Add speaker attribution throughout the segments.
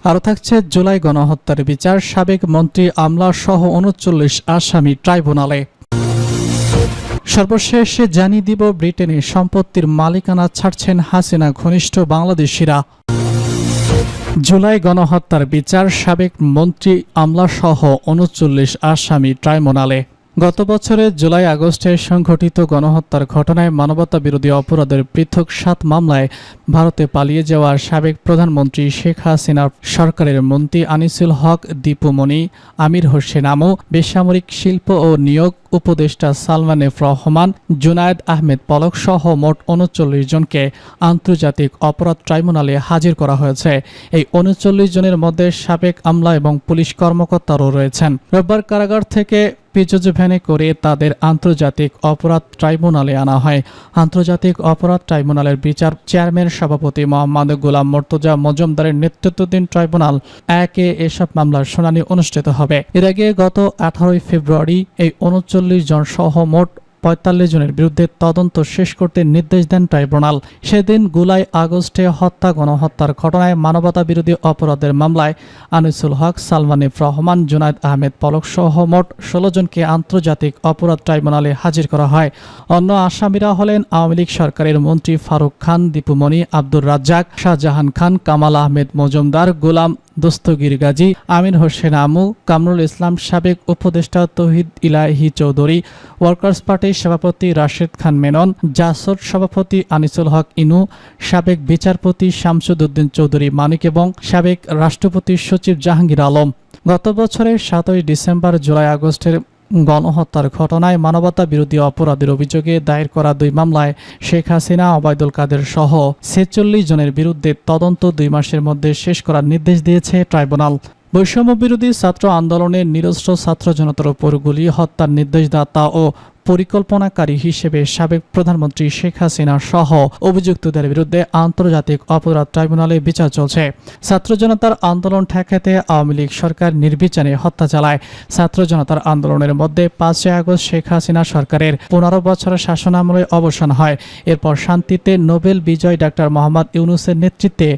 Speaker 1: আরও থাকছে জুলাই গণহত্যার বিচার, সাবেক মন্ত্রী আমলা সহ ৩৯ আসামি ট্রাইব্যুনালে। সর্বশেষ জানিয়ে দিব ব্রিটেনে সম্পত্তির মালিকানা ছাড়ছেন হাসিনা ঘনিষ্ঠ বাংলাদেশিরা। জুলাই গণহত্যার বিচার, সাবেক মন্ত্রী আমলা সহ ৩৯ আসামি ট্রাইব্যুনালে। গত বছরের জুলাই আগস্টে সংঘটিত গণহত্যার ঘটনায় মানবতা বিরোধী অপরাধের পৃথক ৭ মামলায় ভারতে পালিয়ে যাওয়া সাবেক প্রধানমন্ত্রী শেখ হাসিনার সরকারের মন্ত্রী আনিসুল হক, দীপু মনি, আমির হোসেন আমু, বেসামরিক শিল্প ও নিয়োগ উপদেষ্টা সালমান এফ রহমান, জুনায়েদ আহমেদ পলক সহ মোট ৩৯ জনকে আন্তর্জাতিক অপরাধ ট্রাইব্যুনালে হাজির করা হয়েছে। এই ৩৯ জনের মধ্যে সাবেক আমলা এবং পুলিশ কর্মকর্তারাও রয়েছেন। রোববার কারাগার থেকে পিজোজ ভ্যানে করে তাদের আন্তর্জাতিক অপরাধ ট্রাইব্যুনালে আনা হয়। আন্তর্জাতিক অপরাধ ট্রাইব্যুনালের বিচার চেয়ারম্যান সভাপতি মোহাম্মদ গোলাম মর্তজা মজুমদারের নেতৃত্বাধীন ট্রাইব্যুনাল ১-এ এসব মামলার শুনানি অনুষ্ঠিত হবে। এর আগে গত ১৮ ফেব্রুয়ারি এই ৩৯ জন সহ মোট ৪৫ জনের বিরুদ্ধে তদন্ত শেষ করতে নির্দেশ দেন ট্রাইব্যুনাল। সেদিন জুলাই আগস্টে গণহত্যার ঘটনায় মানবতা বিরোধী অপরাধের মামলায় আনিসুল হক, সালমান এফ রহমান, জুনায়েদ আহমেদ পলক সহ মোট ১৬ জনকে আন্তর্জাতিক অপরাধ ট্রাইব্যুনালে হাজির করা হয়। অন্য আসামিরা হলেন আওয়ামী লীগ সরকারের মন্ত্রী ফারুক খান, দীপু মনি, আব্দুর রাজ্জাক, শাহজাহান খান, কামাল আহমেদ মজুমদার, গোলাম দস্তগীর গাজী, আমির হোসেন আমু, কামরুল ইসলাম, সাবেক উপদেষ্টা তৌহিদ ইলাহি চৌধুরী, ওয়ার্কার্স পার্টির সভাপতি রাশেদ খান মেনন, জাসদ সভাপতি আনিসুল হক ইনু, সাবেক বিচারপতি শামসুদ্দিন চৌধুরী মানিক এবং সাবেক রাষ্ট্রপতি সচিব জাহাঙ্গীর আলম। গত বছরের ৭ই ডিসেম্বর জুলাই আগস্টের গণহত্যার ঘটনায় মানবতা বিরোধী অপরাধের অভিযোগে দায়ের করা ২ মামলায় শেখ হাসিনা, ওবায়দুল কাদের সহ ৪৬ জনের বিরুদ্ধে তদন্ত ২ মাসের মধ্যে শেষ করার নির্দেশ দিয়েছে ট্রাইব্যুনাল। বৈষম্য বিরোধী ছাত্র আন্দোলনের নিরস্ত্র ছাত্র জনতার উপর গুলি হত্যার নির্দেশদাতা ও পরিকল্পনাকারী হিসেবে সাবেক প্রধানমন্ত্রী শেখ হাসিনা সহ অভিযুক্তদের বিরুদ্ধে আন্তর্জাতিক অপরাধ ট্রাইব্যুনালে বিচার চলছে। ছাত্র জনতার আন্দোলন ঠেকাতে আওয়ামী লীগ সরকার নির্বিচারে হত্যা চালায়। ছাত্র জনতার আন্দোলনের মধ্যে ৫ই আগস্ট শেখ হাসিনা সরকারের ১৫ বছরের শাসনামলে অবসান হয়। এরপর শান্তিতে নোবেল বিজয়ী ডাক্তার মোহাম্মদ ইউনূসের নেতৃত্বে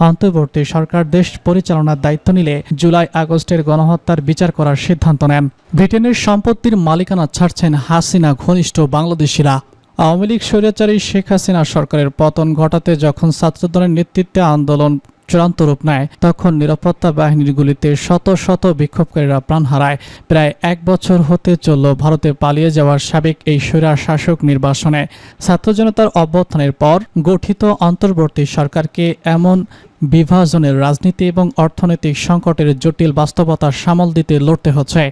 Speaker 1: অন্তর্বর্তী সরকার দেশ পরিচালনার দায়িত্ব নিলে জুলাই আগস্টের গণহত্যার বিচার করার সিদ্ধান্ত নেন। ব্রিটেনের সম্পত্তির মালিকানা ছাড়ছেন হাসিনা ঘনিষ্ঠ বাংলাদেশিরা। আওয়ামী লীগ স্বৈরাচারী শেখ হাসিনা সরকারের পতন ঘটাতে যখন ছাত্রদলের নেতৃত্বে আন্দোলন চূড়ান্ত রূপ নেয়, তখন নিরাপত্তা বাহিনীর গুলিতে শত শত বিক্ষোভকারীরা প্রাণ হারায়। প্রায় ১ বছর হতে চলল ভারতে পালিয়ে যাওয়ার সাবেক এই স্বৈরা শাসক নির্বাসনে। ছাত্র জনতার অভ্যুত্থানের পর গঠিত অন্তর্বর্তী সরকারকে এমন বিভাজনের রাজনীতি এবং অর্থনৈতিক সংকটের জটিল বাস্তবতা সামাল দিতে লড়তে হচ্ছে।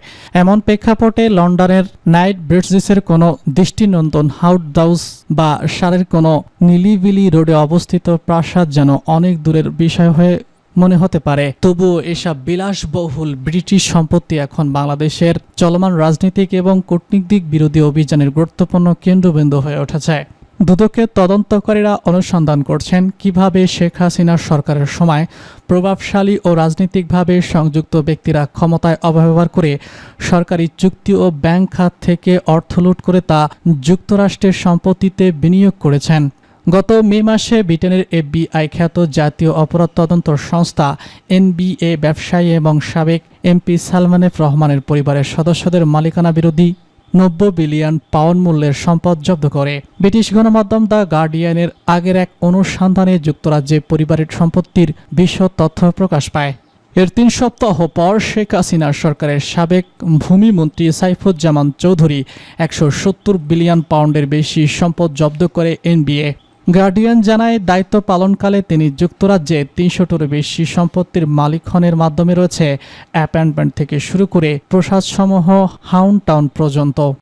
Speaker 1: এমন প্রেক্ষাপটে লন্ডনের নাইট ব্রিজেসের কোনো দৃষ্টিনন্দন হাউস বা সারের কোনো নিলিবিলি রোডে অবস্থিত প্রাসাদ যেন অনেক দূরের বিষয় হয়ে মনে হতে পারে। তবুও এসব বিলাসবহুল ব্রিটিশ সম্পত্তি এখন বাংলাদেশের চলমান রাজনৈতিক এবং কূটনীতিক বিরোধী অভিযানের গুরুত্বপূর্ণ কেন্দ্রবিন্দু হয়ে উঠেছে। দুদকের তদন্তকারীরা অনুসন্ধান করছেন কিভাবে শেখ হাসিনার সরকারের সময় প্রভাবশালী ও রাজনৈতিকভাবে সংযুক্ত ব্যক্তিরা ক্ষমতায় অপব্যবহার করে সরকারি চুক্তি ও ব্যাংক খাত থেকে অর্থ লুট করে তা যুক্তরাষ্ট্রের সম্পত্তিতে বিনিয়োগ করেছেন। গত মে মাসে ব্রিটেনের FBI খ্যাত জাতীয় অপরাধ তদন্ত সংস্থা NBA ব্যবসায়ী এবং সাবেক MP সালমান এফ রহমানের পরিবারের সদস্যদের মালিকানা বিরোধী ৯০ বিলিয়ন পাউন্ড মূল্যের সম্পদ জব্দ করে। ব্রিটিশ গণমাধ্যম দ্য গার্ডিয়ানের আগের এক অনুসন্ধানে যুক্তরাজ্যে পরিবারের সম্পত্তির বিশদ তথ্য প্রকাশ পায়। এর ৩ সপ্তাহ পর শেখ হাসিনার সরকারের সাবেক ভূমিমন্ত্রী সাইফুজ্জামান চৌধুরী ১৭০ বিলিয়ন পাউন্ডের বেশি সম্পদ জব্দ করে NBA। গার্ডিয়ান জানায়, দায়িত্ব পালনকালে তিনি যুক্তরাজ্যে ৩০০টিরও বেশি সম্পত্তির মালিক হনের মাধ্যমে রয়েছে অ্যাপার্টমেন্ট থেকে শুরু করে প্রাসাদসমূহ হাউন টাউন পর্যন্ত।